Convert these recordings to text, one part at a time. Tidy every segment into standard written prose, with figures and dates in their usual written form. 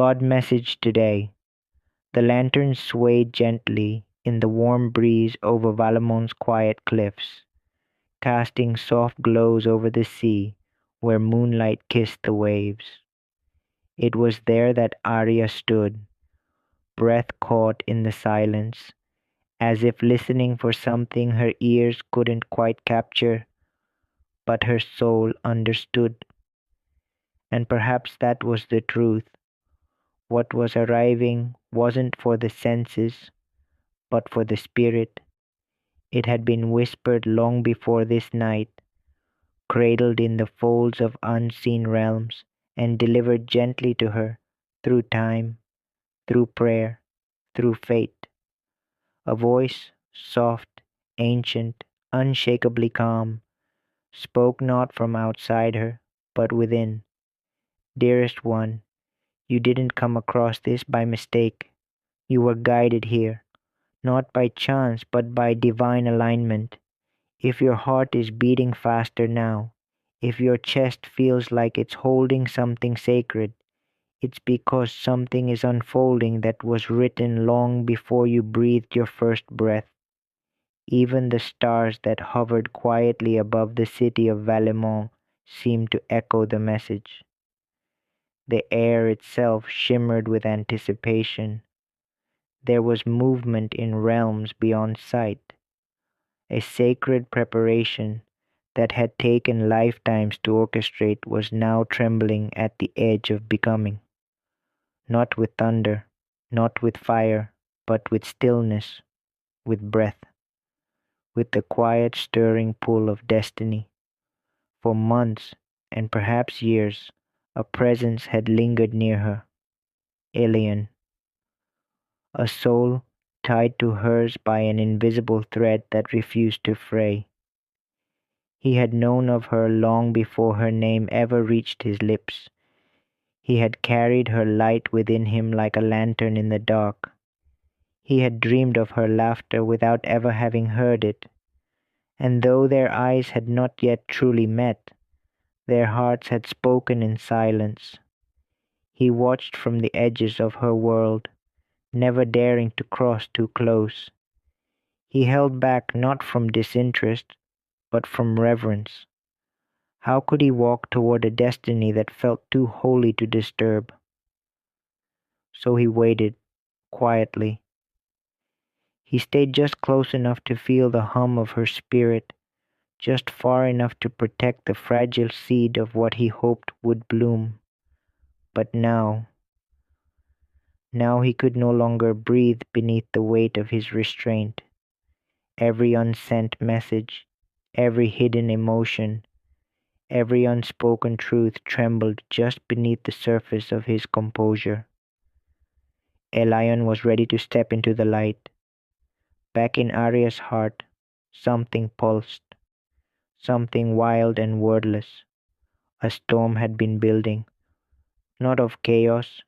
God message today. The lantern swayed gently in the warm breeze over Valamon's quiet cliffs, casting soft glows over the sea where moonlight kissed the waves. It was there that Arya stood, breath caught in the silence, as if listening for something her ears couldn't quite capture, but her soul understood. And perhaps that was the truth. What was arriving wasn't for the senses, but for the spirit. It had been whispered long before this night, cradled in the folds of unseen realms, and delivered gently to her through time, through prayer, through fate. A voice, soft, ancient, unshakably calm, spoke not from outside her, but within. Dearest one, you didn't come across this by mistake. You were guided here, not by chance, but by divine alignment. If your heart is beating faster now, if your chest feels like it's holding something sacred, it's because something is unfolding that was written long before you breathed your first breath. Even the stars that hovered quietly above the city of Valemont seemed to echo the message. The air itself shimmered with anticipation. There was movement in realms beyond sight, a sacred preparation that had taken lifetimes to orchestrate was now trembling at the edge of becoming, not with thunder, not with fire, but with stillness, with breath, with the quiet stirring pull of destiny. For months, and perhaps years, a presence had lingered near her, alien, a soul tied to hers by an invisible thread that refused to fray. He had known of her long before her name ever reached his lips. He had carried her light within him like a lantern in the dark. He had dreamed of her laughter without ever having heard it. And though their eyes had not yet truly met, their hearts had spoken in silence. He watched from the edges of her world, never daring to cross too close. He held back not from disinterest, but from reverence. How could he walk toward a destiny that felt too holy to disturb? So he waited, quietly. He stayed just close enough to feel the hum of her spirit, just far enough to protect the fragile seed of what he hoped would bloom. But now he could no longer breathe beneath the weight of his restraint. Every unsent message, every hidden emotion, every unspoken truth trembled just beneath the surface of his composure. Elion was ready to step into the light. Back in Arya's heart, something pulsed, something wild and wordless. A storm had been building, not of chaos,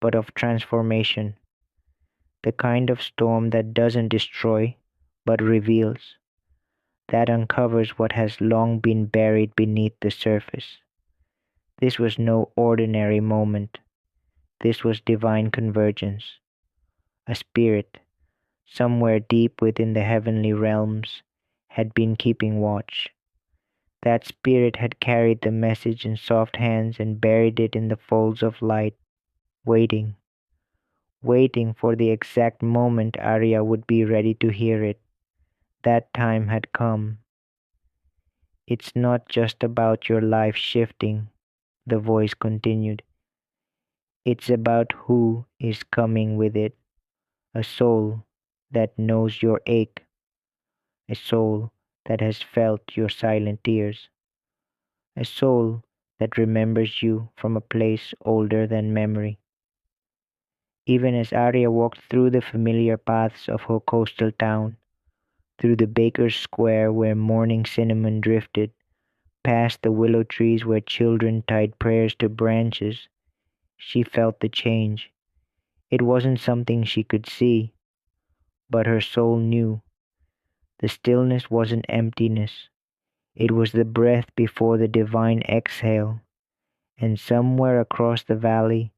but of transformation. The kind of storm that doesn't destroy, but reveals, that uncovers what has long been buried beneath the surface. This was no ordinary moment. This was divine convergence. A spirit, somewhere deep within the heavenly realms, had been keeping watch. That spirit had carried the message in soft hands and buried it in the folds of light, waiting, waiting for the exact moment Arya would be ready to hear it. That time had come. It's not just about your life shifting, the voice continued. It's about who is coming with it. A soul that knows your ache, a soul that has felt your silent tears, a soul that remembers you from a place older than memory. Even as Arya walked through the familiar paths of her coastal town, through the baker's square where morning cinnamon drifted, past the willow trees where children tied prayers to branches, she felt the change. It wasn't something she could see, but her soul knew. The stillness wasn't emptiness. It was the breath before the divine exhale, and somewhere across the valley,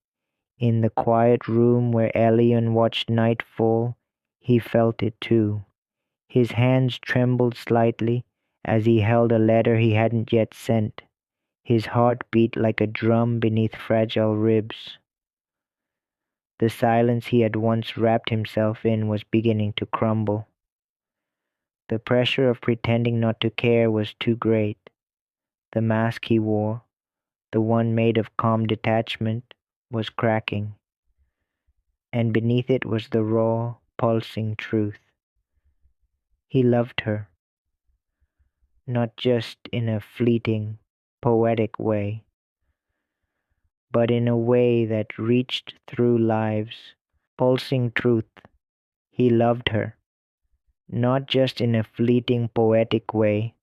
In the quiet room where Elion watched nightfall, he felt it too. His hands trembled slightly as he held a letter he hadn't yet sent. His heart beat like a drum beneath fragile ribs. The silence he had once wrapped himself in was beginning to crumble. The pressure of pretending not to care was too great. The mask he wore, the one made of calm detachment, was cracking, and beneath it was the raw, pulsing truth. He loved her, not just in a fleeting, poetic way, but in a way that reached through lives. Pulsing truth, he loved her, not just in a fleeting, poetic way,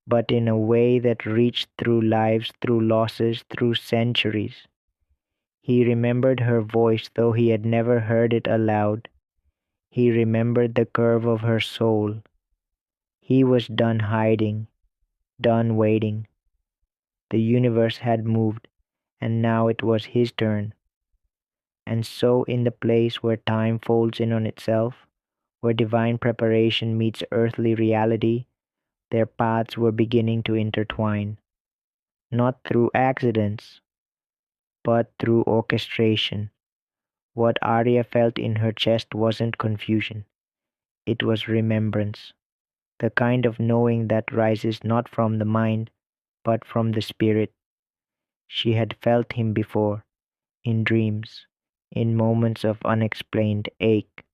but in a way that reached through lives, through losses, through centuries. He remembered her voice though he had never heard it aloud. He remembered the curve of her soul. He was done hiding, done waiting. The universe had moved, and now it was his turn. And so, in the place where time folds in on itself, where divine preparation meets earthly reality, their paths were beginning to intertwine. Not through accidents, but through orchestration. What Arya felt in her chest wasn't confusion, it was remembrance, the kind of knowing that rises not from the mind, but from the spirit. She had felt him before, in dreams, in moments of unexplained ache,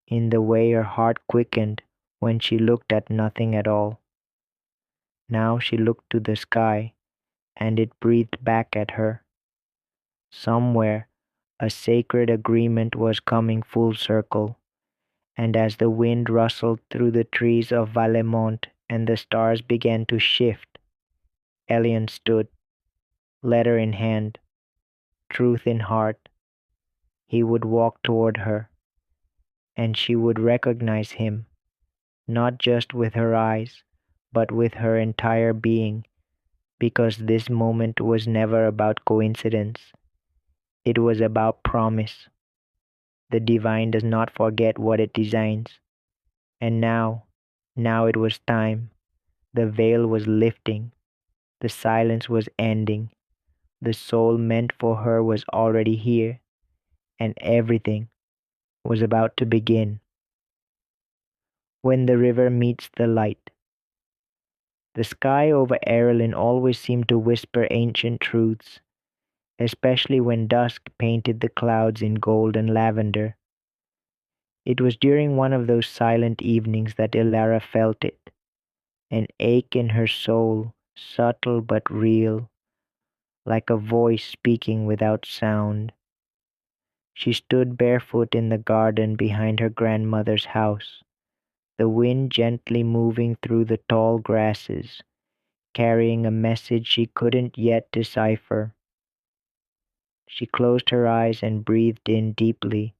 in the way her heart quickened when she looked at nothing at all. Now she looked to the sky, and it breathed back at her. Somewhere, a sacred agreement was coming full circle, and as the wind rustled through the trees of Valemont and the stars began to shift, Elian stood, letter in hand, truth in heart. He would walk toward her, and she would recognize him, not just with her eyes, but with her entire being, because this moment was never about coincidence. It was about promise. The divine does not forget what it designs. And now it was time. The veil was lifting. The silence was ending. The soul meant for her was already here, and everything was about to begin. When the river meets the light. The sky over Erelin always seemed to whisper ancient truths, especially when dusk painted the clouds in gold and lavender. It was during one of those silent evenings that Ilara felt it, an ache in her soul, subtle but real, like a voice speaking without sound. She stood barefoot in the garden behind her grandmother's house, the wind gently moving through the tall grasses, carrying a message she couldn't yet decipher. She closed her eyes and breathed in deeply,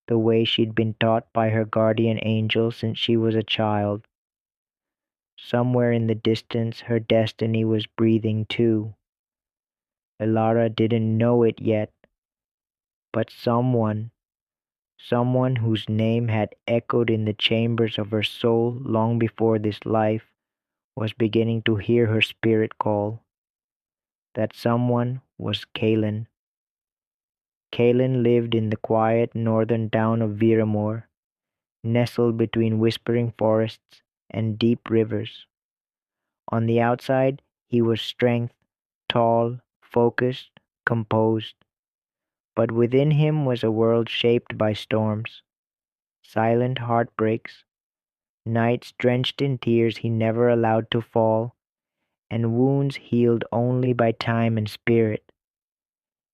the way she'd been taught by her guardian angel since she was a child. Somewhere in the distance, her destiny was breathing too. Elara didn't know it yet, but someone whose name had echoed in the chambers of her soul long before this life, was beginning to hear her spirit call. That someone was Kaelin. Kaelin lived in the quiet northern town of Viramore, nestled between whispering forests and deep rivers. On the outside, he was strength, tall, focused, composed. But within him was a world shaped by storms, silent heartbreaks, nights drenched in tears he never allowed to fall, and wounds healed only by time and spirit.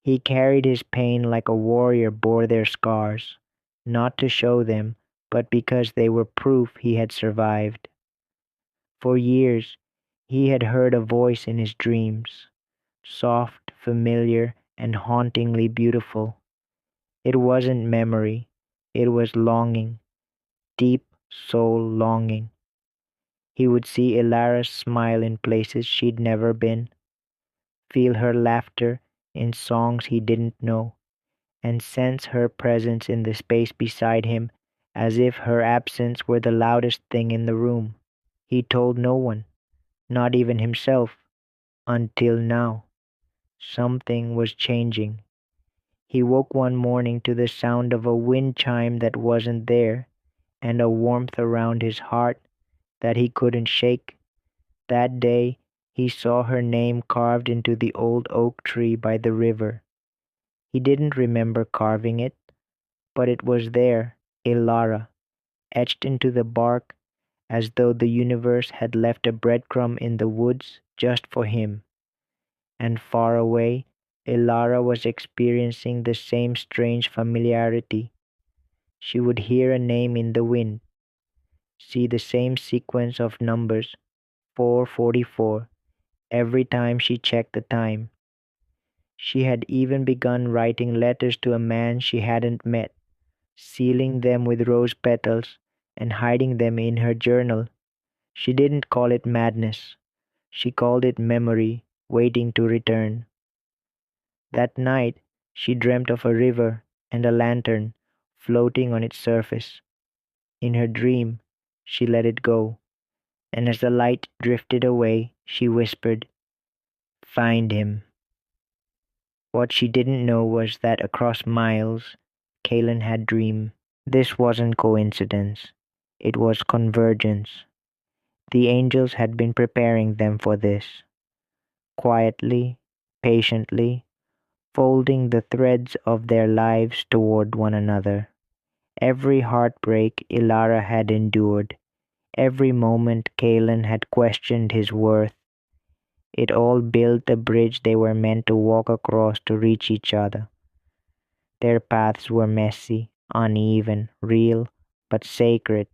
He carried his pain like a warrior bore their scars, not to show them, but because they were proof he had survived. For years, he had heard a voice in his dreams, soft, familiar, and hauntingly beautiful. It wasn't memory, it was longing, deep soul longing. He would see Ilara's smile in places she'd never been, feel her laughter in songs he didn't know, and sense her presence in the space beside him as if her absence were the loudest thing in the room. He told no one, not even himself, until now. Something was changing. He woke one morning to the sound of a wind chime that wasn't there, and a warmth around his heart that he couldn't shake. That day he saw her name carved into the old oak tree by the river. He didn't remember carving it, but it was there, Ilara, etched into the bark as though the universe had left a breadcrumb in the woods just for him. And far away, Ilara was experiencing the same strange familiarity. She would hear a name in the wind, see the same sequence of numbers, 4:44, every time she checked the time. She had even begun writing letters to a man she hadn't met, sealing them with rose petals and hiding them in her journal. She didn't call it madness. She called it memory waiting to return. That night she dreamt of a river and a lantern floating on its surface. In her dream, she let it go, and as the light drifted away, she whispered, "Find him." What she didn't know was that across miles, Kalen had dreamed. This wasn't coincidence. It was convergence. The angels had been preparing them for this, quietly, patiently, folding the threads of their lives toward one another. Every heartbreak Ilara had endured, every moment Kalen had questioned his worth, it all built the bridge they were meant to walk across to reach each other. Their paths were messy, uneven, real, but sacred,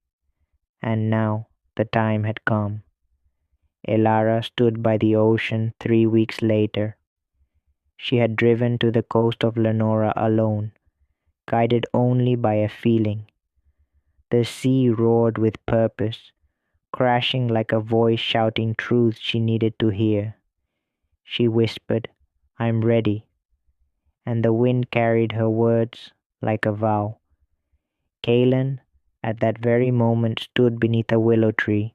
and now the time had come. Ilara stood by the ocean 3 weeks later. She had driven to the coast of Lenora alone, guided only by a feeling. The sea roared with purpose, crashing like a voice shouting truths she needed to hear. She whispered, "I'm ready," and the wind carried her words like a vow. Kalen, at that very moment, stood beneath a willow tree,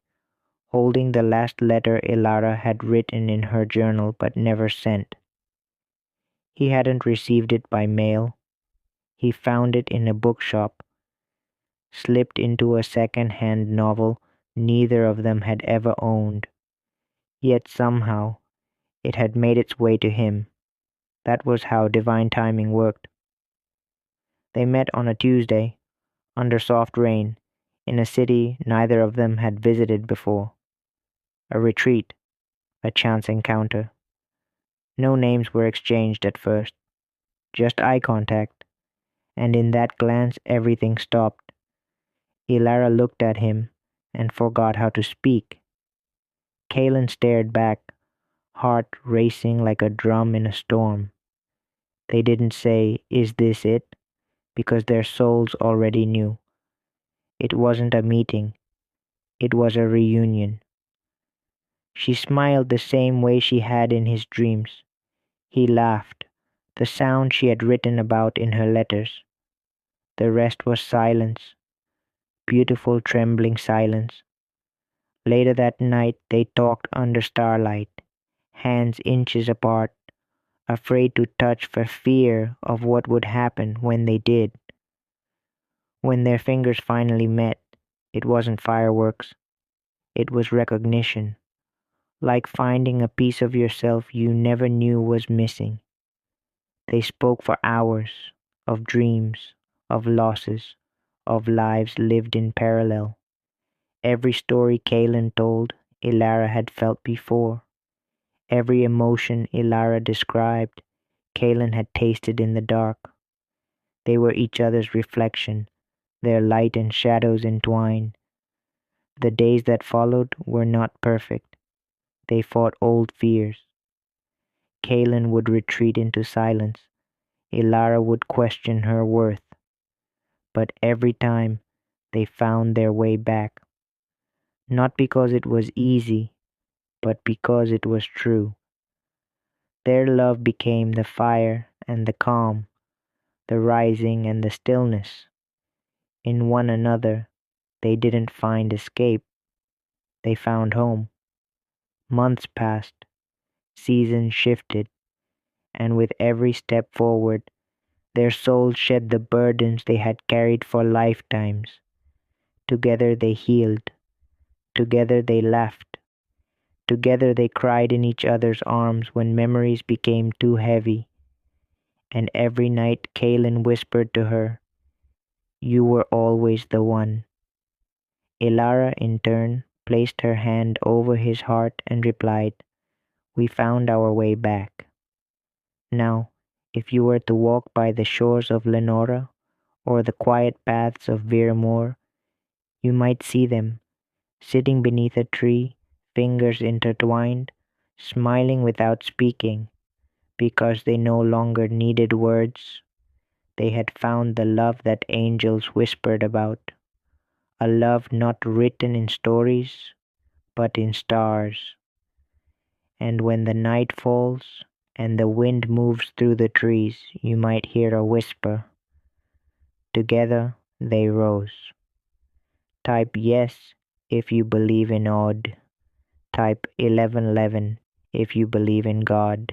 holding the last letter Ilara had written in her journal but never sent. He hadn't received it by mail. He found it in a bookshop, slipped into a second-hand novel neither of them had ever owned. Yet somehow it had made its way to him. That was how divine timing worked. They met on a Tuesday, under soft rain, in a city neither of them had visited before. A retreat, a chance encounter. No names were exchanged at first, just eye contact, and in that glance everything stopped. Ilara looked at him and forgot how to speak. Kalen stared back, heart racing like a drum in a storm. They didn't say, "Is this it?" because their souls already knew. It wasn't a meeting, it was a reunion. She smiled the same way she had in his dreams. He laughed, the sound she had written about in her letters. The rest was silence, beautiful trembling silence. Later that night they talked under starlight, hands inches apart, afraid to touch for fear of what would happen when they did. When their fingers finally met, it wasn't fireworks, it was recognition, like finding a piece of yourself you never knew was missing. They spoke for hours, of dreams, of losses, of lives lived in parallel. Every story Kalen told, Ilara had felt before. Every emotion Ilara described, Kalen had tasted in the dark. They were each other's reflection, their light and shadows entwined. The days that followed were not perfect. They fought old fears. Kalen would retreat into silence. Ilara would question her worth. But every time they found their way back. Not because it was easy, but because it was true. Their love became the fire and the calm, the rising and the stillness. In one another, they didn't find escape, they found home. Months passed, seasons shifted, and with every step forward, their souls shed the burdens they had carried for lifetimes. Together they healed, together they laughed, together they cried in each other's arms when memories became too heavy. And every night Kaylin whispered to her, "You were always the one." Ilara, in turn, placed her hand over his heart and replied, "We found our way back." Now, if you were to walk by the shores of Lenora or the quiet paths of Vermore, you might see them, sitting beneath a tree, fingers intertwined, smiling without speaking, because they no longer needed words. They had found the love that angels whispered about, a love not written in stories, but in stars. And when the night falls and the wind moves through the trees, you might hear a whisper. Together they rose. Type yes if you believe in odd. Type 1111 if you believe in God.